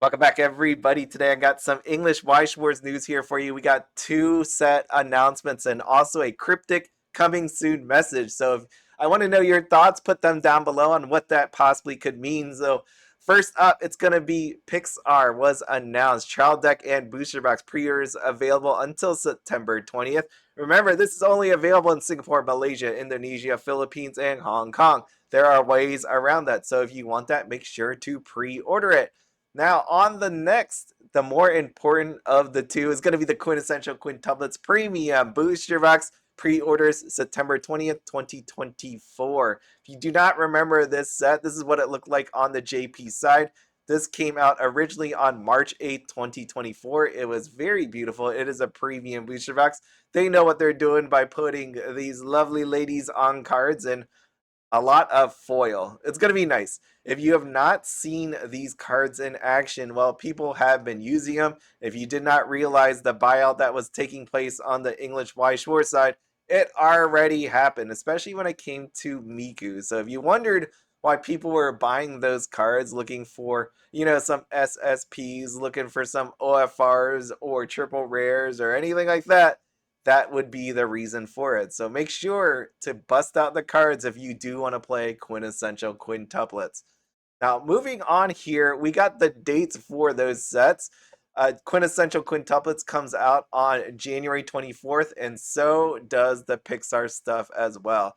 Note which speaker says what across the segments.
Speaker 1: Welcome back, everybody. Today I got some English Weiss Schwarz news here for you. We got two set announcements and also a cryptic coming soon message. So if I want to know your thoughts, put them down below on what that possibly could mean. So first up, it's going to be Pixar was announced. Trial Deck and Booster Box pre-orders available until September 20th. Remember, this is only available in Singapore, Malaysia, Indonesia, Philippines, and Hong Kong. There are ways around that. So if you want that, make sure to pre-order it. Now, on the next, the more important of the two is going to be the Quintessential Quintuplets Premium Booster Box pre-orders September 20th, 2024. If you do not remember this set, this is what it looked like on the JP side. This came out originally on March 8th, 2024. It was very beautiful. It is a premium booster box. They know what they're doing by putting these lovely ladies on cards, and a lot of foil. It's going to be nice. If you have not seen these cards in action, well, people have been using them. If you did not realize the buyout that was taking place on the English Weiss Schwarz side, it already happened, especially when it came to Miku. So if you wondered why people were buying those cards looking for, some SSPs, looking for some OFRs or triple rares or anything like that, that would be the reason for it. So make sure to bust out the cards if you do want to play Quintessential Quintuplets. Now, moving on here, we got the dates for those sets. Quintessential Quintuplets comes out on January 24th, and so does the Pixar stuff as well.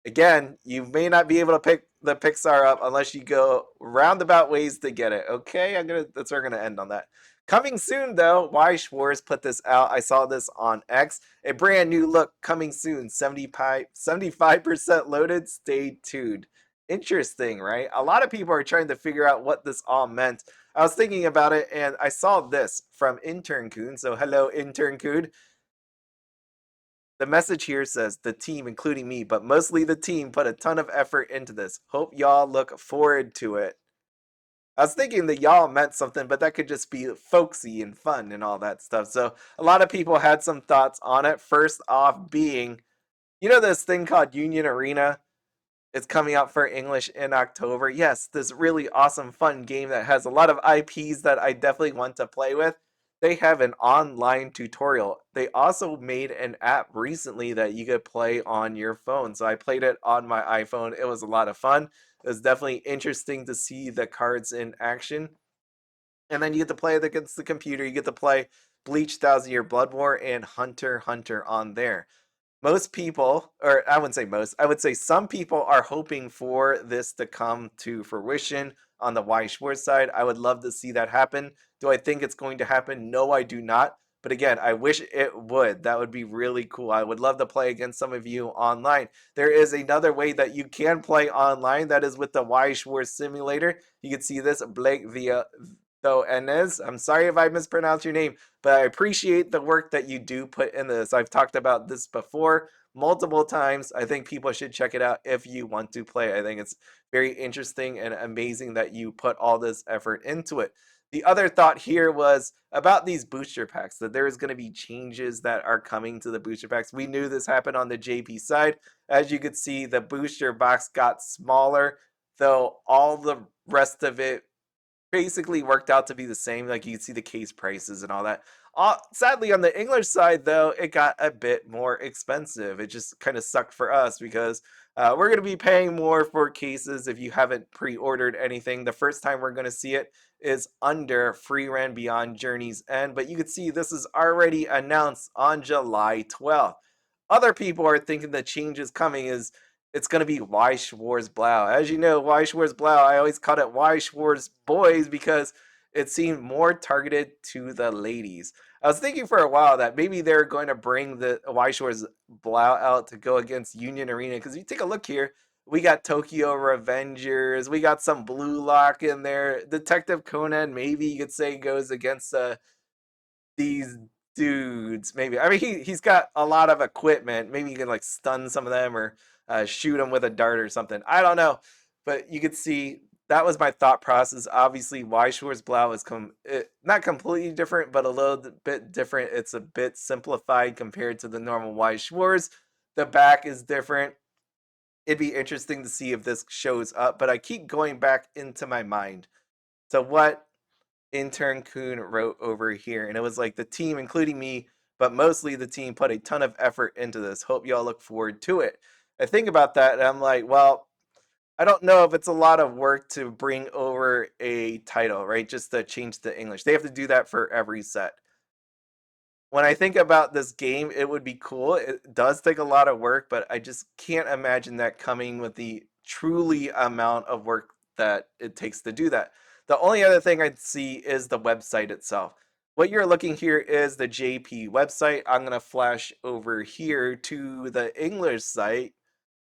Speaker 1: Again, you may not be able to pick the Pixar up unless you go roundabout ways to get it. Okay, that's where we're gonna end on that. Coming soon though, Weiss Schwarz put this out. I saw this on X. A brand new look coming soon. 75% loaded. Stay tuned. Interesting, right? A lot of people are trying to figure out what this all meant. I was thinking about it and I saw this from Intern Coon. So hello, Intern Coon. The message here says the team, including me, but mostly the team, put a ton of effort into this. Hope y'all look forward to it. I was thinking that y'all meant something, but that could just be folksy and fun and all that stuff. So a lot of people had some thoughts on it. First off, being, this thing called Union Arena? It's coming out for English in October. Yes, this really awesome, fun game that has a lot of IPs that I definitely want to play with. They have an online tutorial. They also made an app recently that you could play on your phone. So I played it on my iPhone. It was a lot of fun. It was definitely interesting to see the cards in action. And then you get to play it against the computer. You get to play Bleach Thousand Year Blood War and Hunter x Hunter on there. Most people, or I wouldn't say most, I would say some people are hoping for this to come to fruition on the Weiss Schwarz side. I would love to see that happen. Do I think it's going to happen? No, I do not. But again, I wish it would. That would be really cool. I would love to play against some of you online. There is another way that you can play online. That is with the Weiss Schwarz simulator. You can see this Blake via though Enes. I'm sorry if I mispronounced your name, but I appreciate the work that you do put in this. I've talked about this before multiple times. I think people should check it out if you want to play. I think it's very interesting and amazing that you put all this effort into it. The other thought here was about these booster packs, that there is going to be changes that are coming to the booster packs. We knew this happened on the JP side. As you could see, the booster box got smaller, though all the rest of it basically worked out to be the same. Like you can see the case prices and all that. Sadly, on the English side, though, it got a bit more expensive. It just kind of sucked for us because we're going to be paying more for cases if you haven't pre-ordered anything. The first time we're going to see it is under Free Ran Beyond Journey's End, but you can see this is already announced on July 12th. Other people are thinking the change is coming is it's going to be Weiss Schwarz Blau. As you know, Weiss Schwarz Blau, I always called it Weiss Schwarz Boys because it seemed more targeted to the ladies. I was thinking for a while that maybe they're going to bring the Weiss Schwarz Blau out to go against Union Arena, because you take a look here, we got Tokyo Revengers, we got some Blue Lock in there. Detective Conan, maybe you could say, goes against these dudes. Maybe, I mean, he's got a lot of equipment. Maybe you can like stun some of them or shoot them with a dart or something. I don't know, but you could see that was my thought process. Obviously, Weiss Schwarz Blau is not completely different, but a little bit different. It's a bit simplified compared to the normal Weiss Schwarz. The back is different. It'd be interesting to see if this shows up, but I keep going back into my mind to what intern Kuhn wrote over here, and it was like the team, including me, but mostly the team, put a ton of effort into this. Hope y'all look forward to it. I think about that, and I'm like, well, I don't know if it's a lot of work to bring over a title, right? Just to change the English. They have to do that for every set. When I think about this game, it would be cool. It does take a lot of work, but I just can't imagine that coming with the truly amount of work that it takes to do that. The only other thing I'd see is the website itself. What you're looking here is the JP website. I'm going to flash over here to the English site,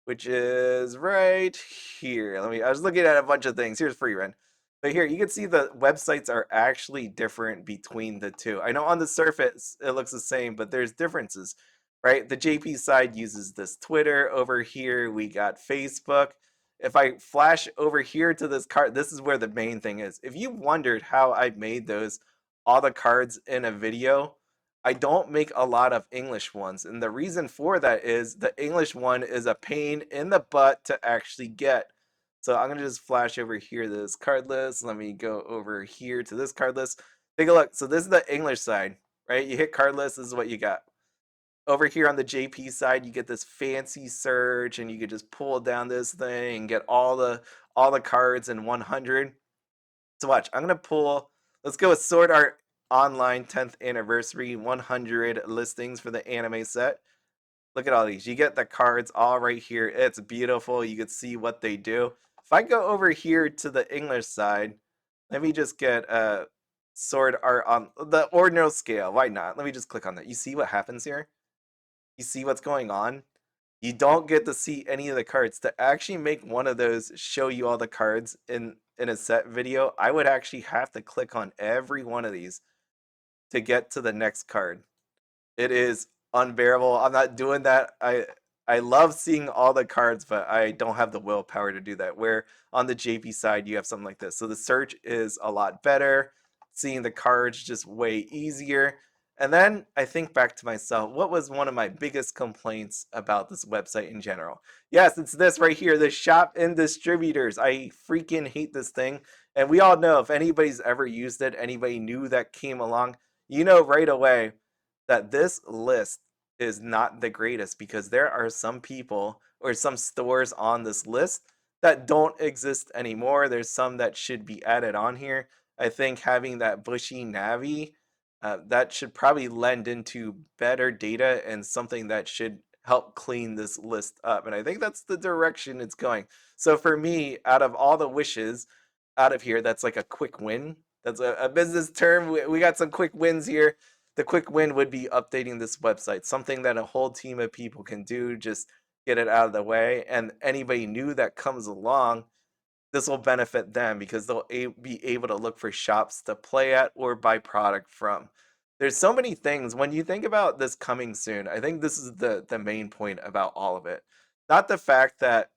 Speaker 1: which is right here. I was looking at a bunch of things. Here's free run. But here, you can see the websites are actually different between the two. I know on the surface it looks the same, but there's differences, right? The JP side uses this Twitter. Over here, we got Facebook. If I flash over here to this card, this is where the main thing is. If you wondered how I made all the cards in a video, I don't make a lot of English ones. And the reason for that is the English one is a pain in the butt to actually get. So I'm going to just flash over here to this card list. Let me go over here to this card list. Take a look. So this is the English side, right? You hit card list, this is what you got. Over here on the JP side, you get this fancy search, and you could just pull down this thing and get all the cards in 100. So watch, I'm gonna pull. Let's go with Sword Art Online 10th Anniversary 100 listings for the anime set. Look at all these. You get the cards all right here. It's beautiful. You can see what they do. If I go over here to the English side, let me just get Sword Art on the ordinal scale. Why not? Let me just click on that. You see what happens here? You see what's going on? You don't get to see any of the cards. To actually make one of those show you all the cards in a set video, I would actually have to click on every one of these to get to the next card. It is unbearable. I'm not doing that. I love seeing all the cards, but I don't have the willpower to do that. Where on the JP side, you have something like this. So the search is a lot better. Seeing the cards just way easier. And then I think back to myself, what was one of my biggest complaints about this website in general? Yes, it's this right here, the shop and distributors. I freaking hate this thing. And we all know, if anybody's ever used it, anybody new that came along, you know right away that this list is not the greatest, because there are some people or some stores on this list that don't exist anymore. There's some that should be added on here. I think having that bushy navy, that should probably lend into better data and something that should help clean this list up. And I think that's the direction it's going. So for me, out of all the wishes out of here, that's like a quick win. That's a business term. We got some quick wins here. The quick win would be updating this website, something that a whole team of people can do, just get it out of the way. And anybody new that comes along, this will benefit them because they'll be able to look for shops to play at or buy product from. There's so many things. When you think about this coming soon, I think this is the main point about all of it. Not the fact that,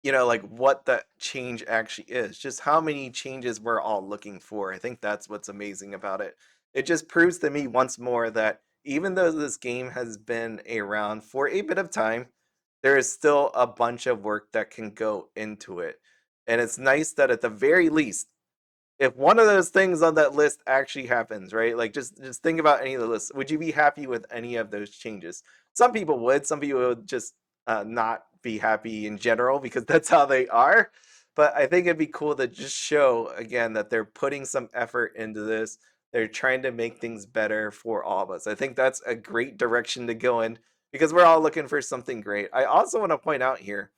Speaker 1: like what the change actually is, just how many changes we're all looking for. I think that's what's amazing about it. It just proves to me once more that even though this game has been around for a bit of time, there is still a bunch of work that can go into it. And it's nice that at the very least, if one of those things on that list actually happens, right? Like just think about any of the lists. Would you be happy with any of those changes? Some people would. Some people would just not be happy in general because that's how they are. But I think it'd be cool to just show again that they're putting some effort into this. They're trying to make things better for all of us. I think that's a great direction to go in because we're all looking for something great. I also want to point out here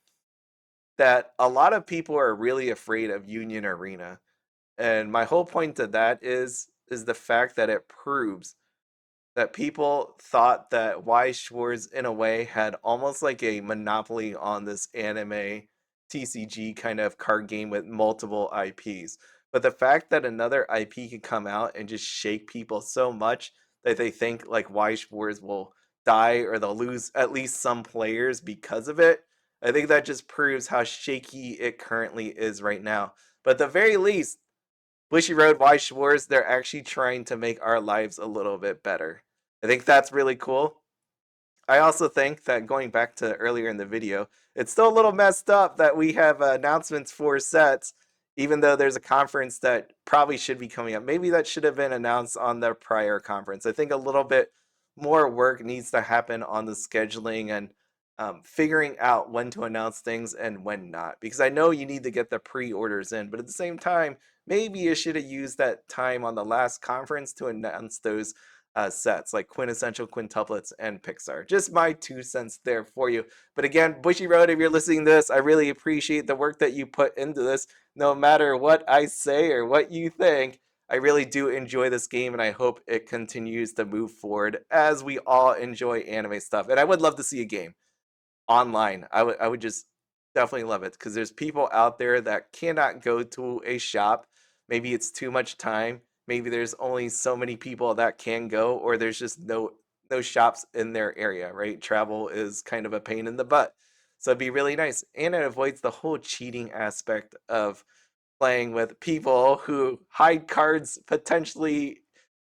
Speaker 1: that a lot of people are really afraid of Union Arena, and my whole point to that is the fact that it proves that people thought that Weiss Schwarz in a way had almost like a monopoly on this anime TCG kind of card game with multiple IPs. But the fact that another IP can come out and just shake people so much that they think like Weiss Schwarz will die or they'll lose at least some players because of it, I think that just proves how shaky it currently is right now. But at the very least, Bushiroad, Weiss Schwarz, they're actually trying to make our lives a little bit better. I think that's really cool. I also think that going back to earlier in the video, it's still a little messed up that we have announcements for sets, even though there's a conference that probably should be coming up. Maybe that should have been announced on the prior conference. I think a little bit more work needs to happen on the scheduling and figuring out when to announce things and when not. Because I know you need to get the pre-orders in, but at the same time, maybe you should have used that time on the last conference to announce those sets like Quintessential, Quintuplets, and Pixar. Just my 2 cents there for you. But again, Bushiroad, if you're listening to this, I really appreciate the work that you put into this. No matter what I say or what you think, I really do enjoy this game, and I hope it continues to move forward as we all enjoy anime stuff. And I would love to see a game online. I would just definitely love it because there's people out there that cannot go to a shop. Maybe it's too much time. Maybe there's only so many people that can go, or there's just no shops in their area, right? Travel is kind of a pain in the butt. So it'd be really nice. And it avoids the whole cheating aspect of playing with people who hide cards potentially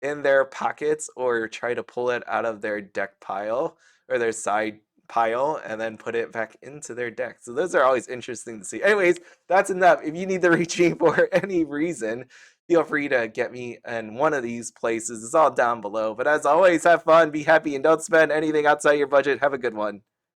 Speaker 1: in their pockets or try to pull it out of their deck pile or their side pile and then put it back into their deck. So those are always interesting to see. Anyways, that's enough. If you need to reach me for any reason, feel free to get me in one of these places. It's all down below. But as always, have fun, be happy, and don't spend anything outside your budget. Have a good one.